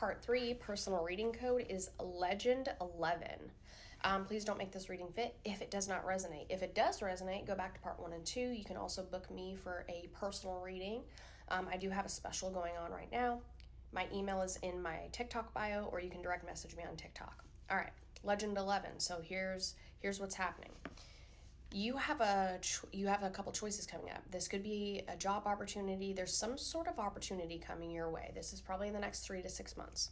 part 3 personal reading code is Legend11. Please don't make this reading fit if it does not resonate. If it does resonate, go back to part 1 and 2. You can also book me for a personal reading. I do have a special going on right now. My email is in my TikTok bio, or you can direct message me on TikTok. All right, Legend11. So here's what's happening. You have a couple choices coming up. This could be a job opportunity. There's some sort of opportunity coming your way. This is probably in the next 3 to 6 months.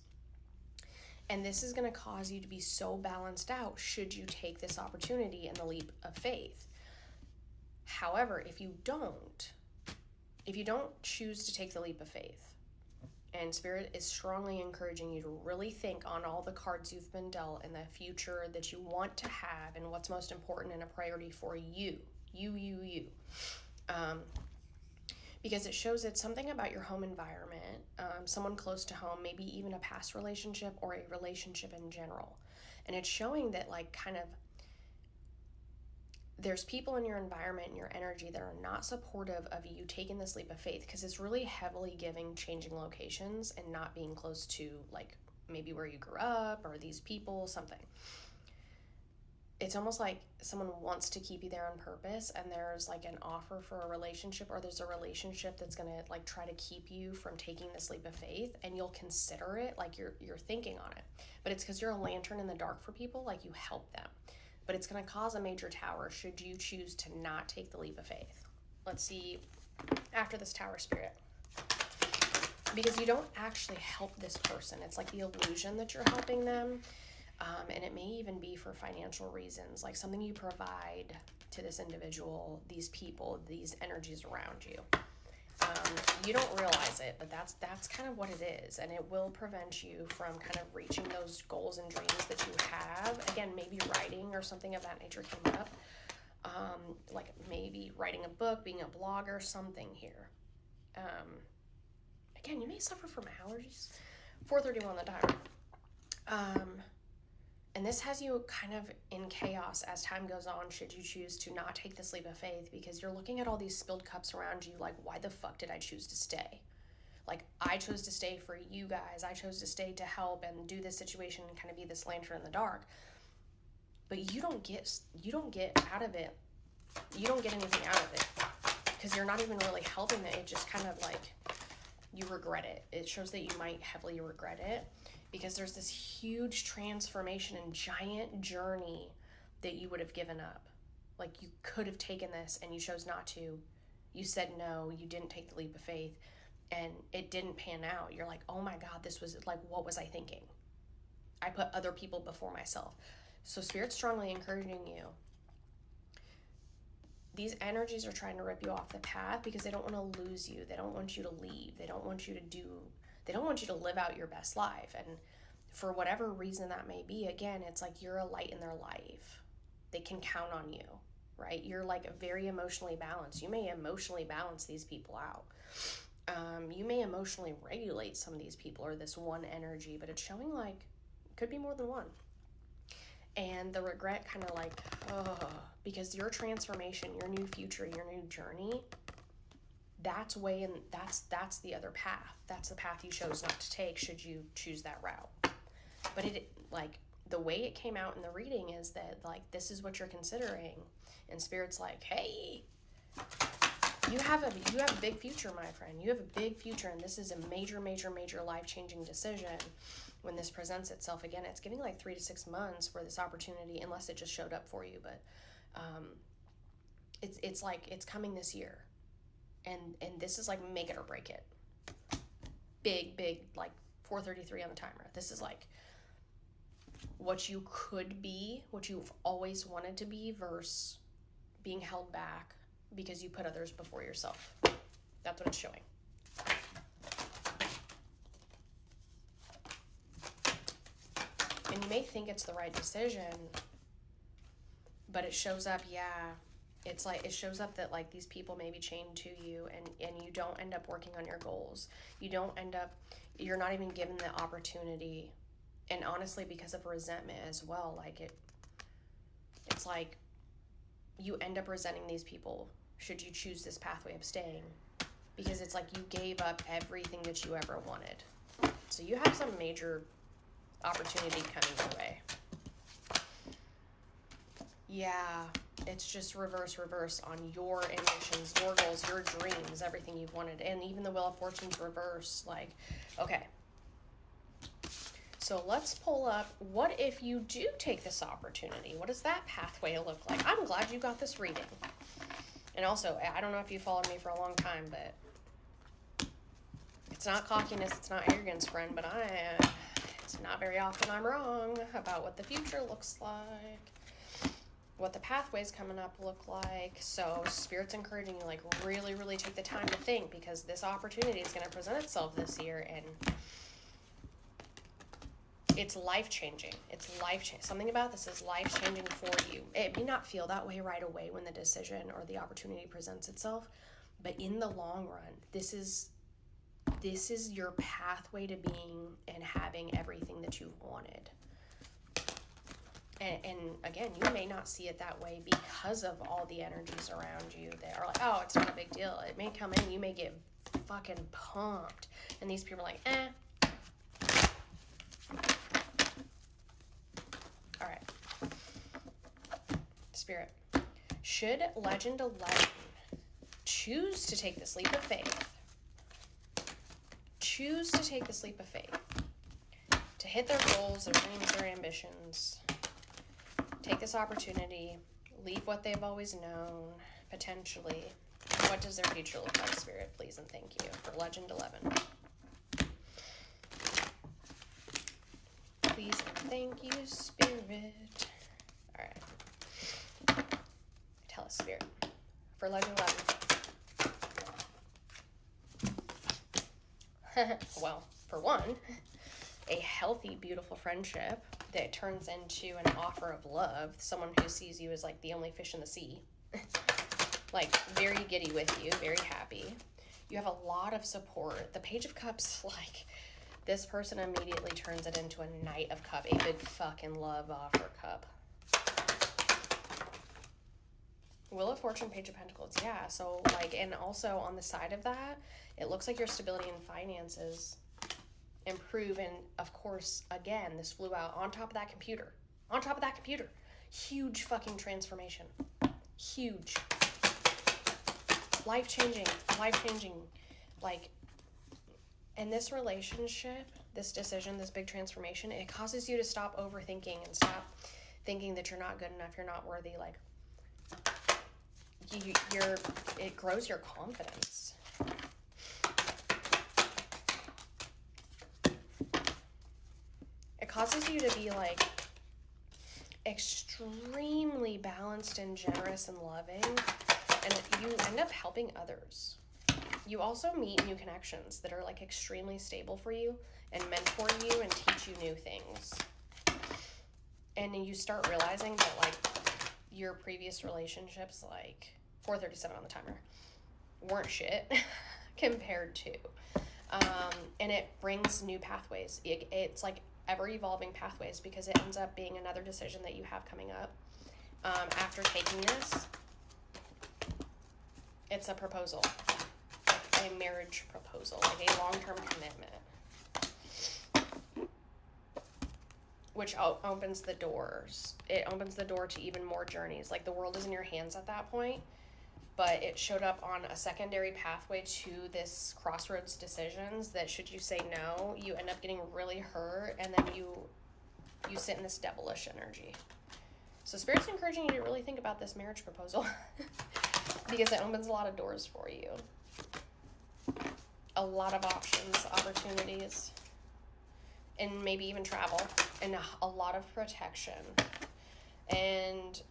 And this is going to cause you to be so balanced out should you take this opportunity and the leap of faith. However, if you don't choose to take the leap of faith, and Spirit is strongly encouraging you to really think on all the cards you've been dealt and the future that you want to have and what's most important and a priority for you. Because it shows it's something about your home environment, someone close to home, maybe even a past relationship or a relationship in general. And it's showing that there's people in your environment and your energy that are not supportive of you taking this leap of faith, because it's really heavily giving changing locations and not being close to maybe where you grew up or these people, something. It's almost like someone wants to keep you there on purpose, and there's an offer for a relationship, or there's a relationship that's going to try to keep you from taking this leap of faith, and you'll consider it, you're thinking on it. But it's because you're a lantern in the dark for people, you help them. But it's going to cause a major tower should you choose to not take the leap of faith. Let's see after this Tower Spirit. Because you don't actually help this person. It's the illusion that you're helping them. And it may even be for financial reasons, something you provide to this individual, these people, these energies around you. You don't realize it, but that's kind of what it is, and it will prevent you from kind of reaching those goals and dreams that you have. Again, maybe writing or something of that nature came up, maybe writing a book, being a blogger, something here. Again, you may suffer from allergies. 4:31 on the timer. And this has you kind of in chaos as time goes on should you choose to not take this leap of faith, because you're looking at all these spilled cups around you why the fuck did I choose to stay? I chose to stay for you guys. I chose to stay to help and do this situation and kind of be this lantern in the dark. But you don't get out of it. You don't get anything out of it because you're not even really helping it. It just kind of you regret it. It shows that you might heavily regret it, because there's this huge transformation and giant journey that you would have given up. You could have taken this and you chose not to. You said no, you didn't take the leap of faith, and it didn't pan out. You're oh my God, this was what was I thinking? I put other people before myself. So Spirit's strongly encouraging you. These energies are trying to rip you off the path because they don't want to lose you. They don't want you to leave. They don't want you to live out your best life. And for whatever reason that may be, again, it's you're a light in their life. They can count on you, right? You're very emotionally balanced. You may emotionally balance these people out. You may emotionally regulate some of these people or this one energy, but it's showing it could be more than one. And the regret kind of because your transformation, your new future, your new journey, that's that's the other path. That's the path you chose not to take should you choose that route. But the way it came out in the reading is that this is what you're considering, and Spirit's hey, you have a big future, my friend. You have a big future, and this is a major life-changing decision. When this presents itself again, it's giving 3 to 6 months for this opportunity, unless it just showed up for you. But it's coming this year, and this is make it or break it. Big 4:33 on the timer. This is what you could be, what you've always wanted to be, versus being held back because you put others before yourself. That's what it's showing. And you may think it's the right decision, but it shows up, it shows up that these people may be chained to you, and you don't end up working on your goals. You're not even given the opportunity. And honestly, because of resentment as well, it's you end up resenting these people should you choose this pathway of staying, because it's you gave up everything that you ever wanted. So you have some major opportunity coming your way. Yeah, it's just reverse on your ambitions, your goals, your dreams, everything you've wanted. And even the Wheel of Fortune's reverse. Like, okay. So let's pull up, what if you do take this opportunity? What does that pathway look like? I'm glad you got this reading. And also, I don't know if you followed me for a long time, but it's not cockiness, it's not arrogance, friend, but it's not very often I'm wrong about what the future looks like, what the pathways coming up look like. So Spirit's encouraging you, like, really, really take the time to think, because this opportunity is going to present itself this year, and it's life-changing. It's life-changing. Something about this is life-changing for you. It may not feel that way right away when the decision or the opportunity presents itself, but in the long run, this is your pathway to being and having everything that you've wanted. And again, you may not see it that way because of all the energies around you that are like, oh, it's not a big deal. It may come in, you may get fucking pumped. And these people are like, eh. All right. Spirit. Should Legend 11 choose to take this leap of faith, to hit their goals, their dreams, their ambitions, take this opportunity, leave what they've always known, potentially, what does their future look like, Spirit, please and thank you, for Legend 11. Please and thank you, Spirit. All right. Tell us, Spirit, for Legend 11. Well, for one, a healthy, beautiful friendship that turns into an offer of love. Someone who sees you as like the only fish in the sea. Like, very giddy with you, very happy. You have a lot of support. The Page of Cups, like, this person immediately turns it into a Knight of Cup, a big fucking love offer cup. Wheel of Fortune, Page of Pentacles, yeah. So, like, and also on the side of that, it looks like your stability and finances improve. And, of course, again, this flew out on top of that computer. Huge fucking transformation. Huge. Life-changing. Like, in this relationship, this decision, this big transformation, it causes you to stop overthinking and stop thinking that you're not good enough, you're not worthy. Like, it grows your confidence. It causes you to be, like, extremely balanced and generous and loving, and you end up helping others. You also meet new connections that are, like, extremely stable for you and mentor you and teach you new things. And then you start realizing that, like, your previous relationships, like 437 on the timer, weren't shit compared to. And it brings new pathways. It's like ever-evolving pathways, because it ends up being another decision that you have coming up. After taking this, it's a proposal. A marriage proposal, like a long-term commitment, which opens the doors. It opens the door to even more journeys. Like, the world is in your hands at that point, but it showed up on a secondary pathway to this crossroads decisions that, should you say no, you end up getting really hurt, and then you sit in this devilish energy. So Spirit's encouraging you to really think about this marriage proposal because it opens a lot of doors for you. A lot of options, opportunities, and maybe even travel, and a lot of protection. And,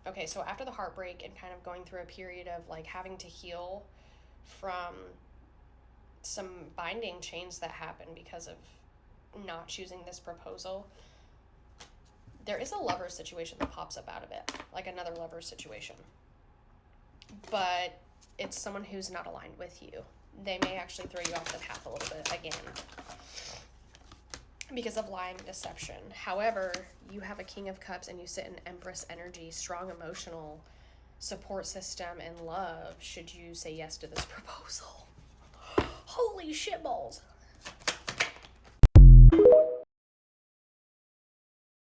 okay, so after the heartbreak and kind of going through a period of, like, having to heal from some binding chains that happened because of not choosing this proposal, there is a lover situation that pops up out of it, like another lover situation. But it's someone who's not aligned with you. They may actually throw you off the path a little bit again because of lying, deception. However, you have a King of Cups and you sit in Empress energy, strong emotional support system and love, should you say yes to this proposal. Holy shitballs.